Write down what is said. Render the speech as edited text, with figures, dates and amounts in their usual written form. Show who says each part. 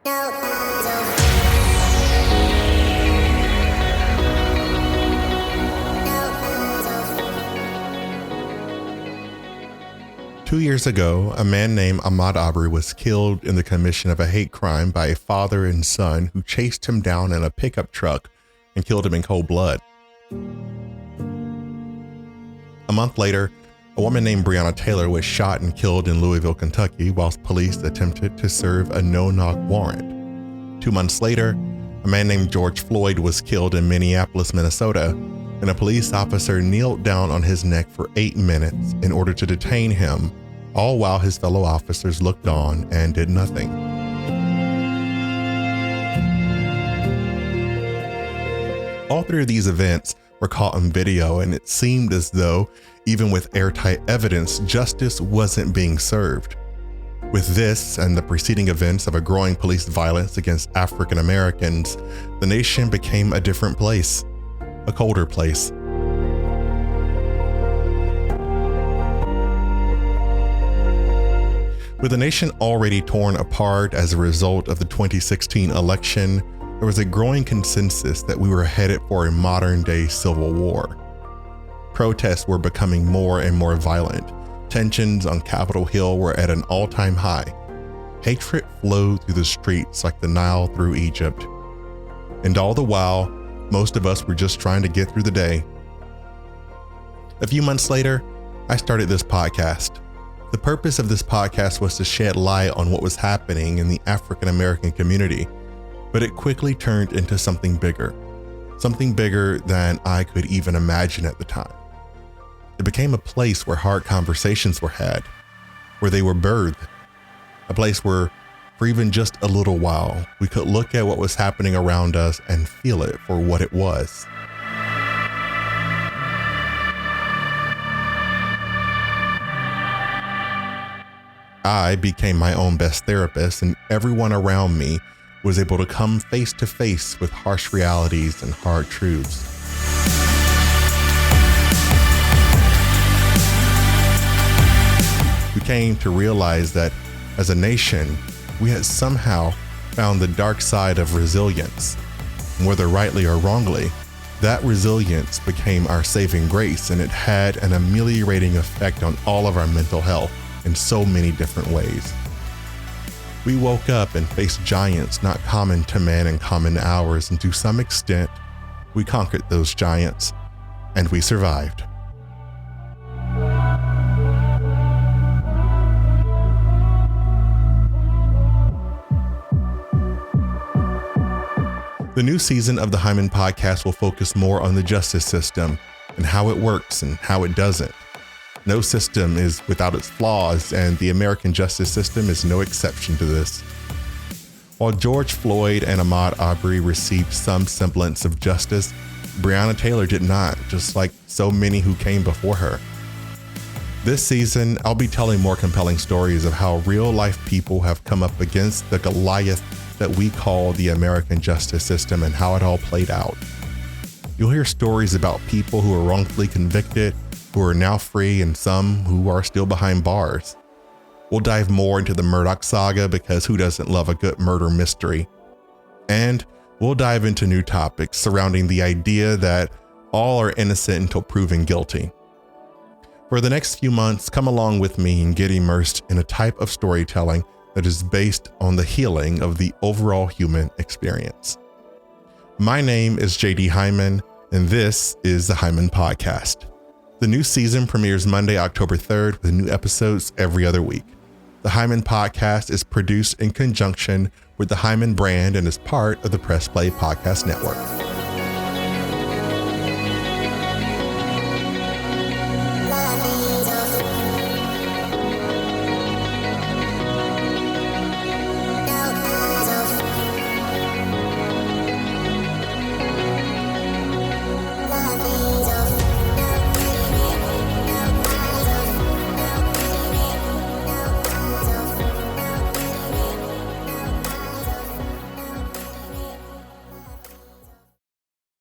Speaker 1: Two years ago, a man named Ahmaud Arbery was killed in the commission of a hate crime by a father and son who chased him down in a pickup truck and killed him in cold blood. A month later, a woman named Breonna Taylor was shot and killed in Louisville, Kentucky, whilst police attempted to serve a no-knock warrant. 2 months later, a man named George Floyd was killed in Minneapolis, Minnesota, and a police officer kneeled down on his neck for 8 minutes in order to detain him, all while his fellow officers looked on and did nothing. All three of these events were caught on video, and it seemed as though, even with airtight evidence, justice wasn't being served. With this and the preceding events of a growing police violence against African Americans, the nation became a different place, a colder place. With the nation already torn apart as a result of the 2016 election, there was a growing consensus that we were headed for a modern-day civil war. Protests were becoming more and more violent. Tensions on Capitol Hill were at an all-time high. Hatred flowed through the streets like the Nile through Egypt. And all the while, most of us were just trying to get through the day. A few months later, I started this podcast. The purpose of this podcast was to shed light on what was happening in the African American community, but it quickly turned into something bigger than I could even imagine at the time. It became a place where hard conversations were had, where they were birthed, a place where, for even just a little while, we could look at what was happening around us and feel it for what it was. I became my own best therapist, and everyone around me was able to come face to face with harsh realities and hard truths. We came to realize that as a nation, we had somehow found the dark side of resilience. And whether rightly or wrongly, that resilience became our saving grace, and it had an ameliorating effect on all of our mental health in so many different ways. We woke up and faced giants not common to man in common hours, and to some extent, we conquered those giants, and we survived. The new season of the Hyman podcast will focus more on the justice system and how it works and how it doesn't. No system is without its flaws, and the American justice system is no exception to this. While George Floyd and Ahmaud Arbery received some semblance of justice, Breonna Taylor did not, just like so many who came before her. This season, I'll be telling more compelling stories of how real-life people have come up against the Goliath that we call the American justice system and how it all played out. You'll hear stories about people who were wrongfully convicted, who are now free, and some who are still behind bars. We'll dive more into the Murdaugh saga, because who doesn't love a good murder mystery? And we'll dive into new topics surrounding the idea that all are innocent until proven guilty. For the next few months, come along with me and get immersed in a type of storytelling that is based on the healing of the overall human experience. My name is JD Hyman, and this is the Hyman Podcast. The new season premieres Monday, October 3rd, with new episodes every other week. The Hyman Podcast is produced in conjunction with the Hyman brand and is part of the Press Play Podcast Network.